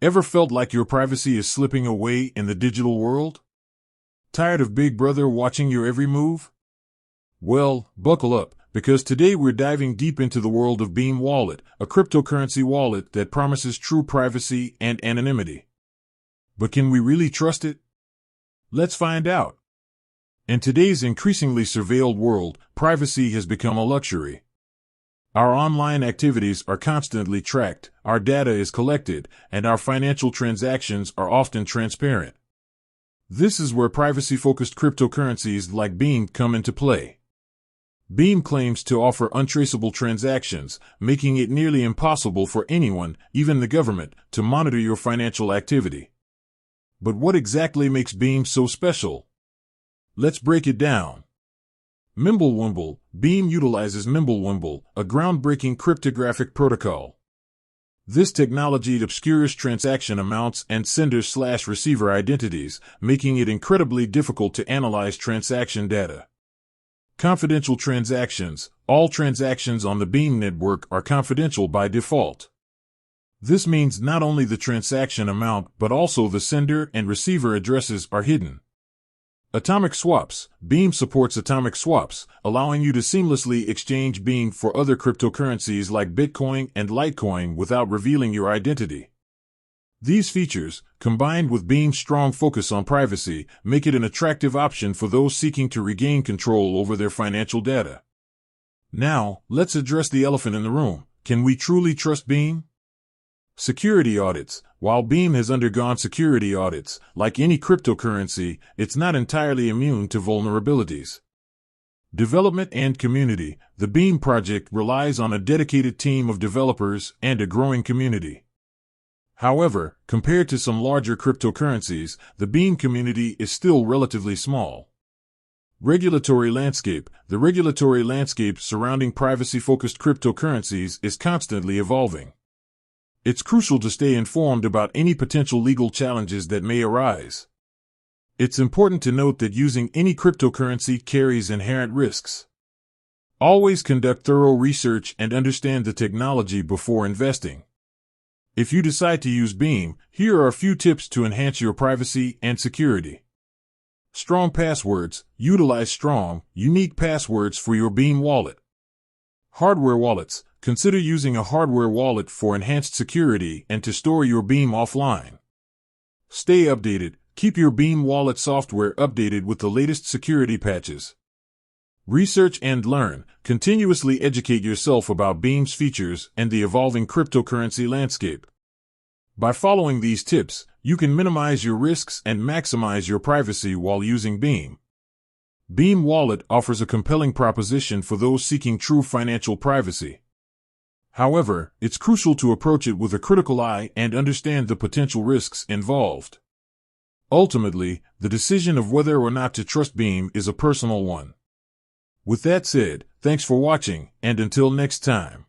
Ever felt like your privacy is slipping away in the digital world? Tired of Big Brother watching your every move? Well, buckle up, because today we're diving deep into the world of Beam Wallet, a cryptocurrency wallet that promises true privacy and anonymity. But can we really trust it? Let's find out. In today's increasingly surveilled world, privacy has become a luxury. Our online activities are constantly tracked, our data is collected, and our financial transactions are often transparent. This is where privacy-focused cryptocurrencies like Beam come into play. Beam claims to offer untraceable transactions, making it nearly impossible for anyone, even the government, to monitor your financial activity. But what exactly makes Beam so special? Let's break it down. Mimblewimble. Beam utilizes Mimblewimble, a groundbreaking cryptographic protocol. This technology obscures transaction amounts and sender/receiver identities, making it incredibly difficult to analyze transaction data. Confidential transactions. All transactions on the Beam network are confidential by default. This means not only the transaction amount but also the sender and receiver addresses are hidden. Atomic swaps. Beam supports atomic swaps, allowing you to seamlessly exchange Beam for other cryptocurrencies like Bitcoin and Litecoin without revealing your identity. These features, combined with Beam's strong focus on privacy, make it an attractive option for those seeking to regain control over their financial data. Now, let's address the elephant in the room. Can we truly trust Beam? Security audits. While Beam has undergone security audits, like any cryptocurrency, it's not entirely immune to vulnerabilities. Development and community. The Beam project relies on a dedicated team of developers and a growing community. However, compared to some larger cryptocurrencies, the Beam community is still relatively small. Regulatory landscape. The regulatory landscape surrounding privacy-focused cryptocurrencies is constantly evolving. It's crucial to stay informed about any potential legal challenges that may arise. It's important to note that using any cryptocurrency carries inherent risks. Always conduct thorough research and understand the technology before investing. If you decide to use Beam, here are a few tips to enhance your privacy and security. Strong passwords. Utilize strong, unique passwords for your Beam wallet. Hardware wallets. Consider using a hardware wallet for enhanced security and to store your Beam offline. Stay updated. Keep your Beam wallet software updated with the latest security patches. Research and learn. Continuously educate yourself about Beam's features and the evolving cryptocurrency landscape. By following these tips, you can minimize your risks and maximize your privacy while using Beam. Beam Wallet offers a compelling proposition for those seeking true financial privacy. However, it's crucial to approach it with a critical eye and understand the potential risks involved. Ultimately, the decision of whether or not to trust Beam is a personal one. With that said, thanks for watching, and until next time.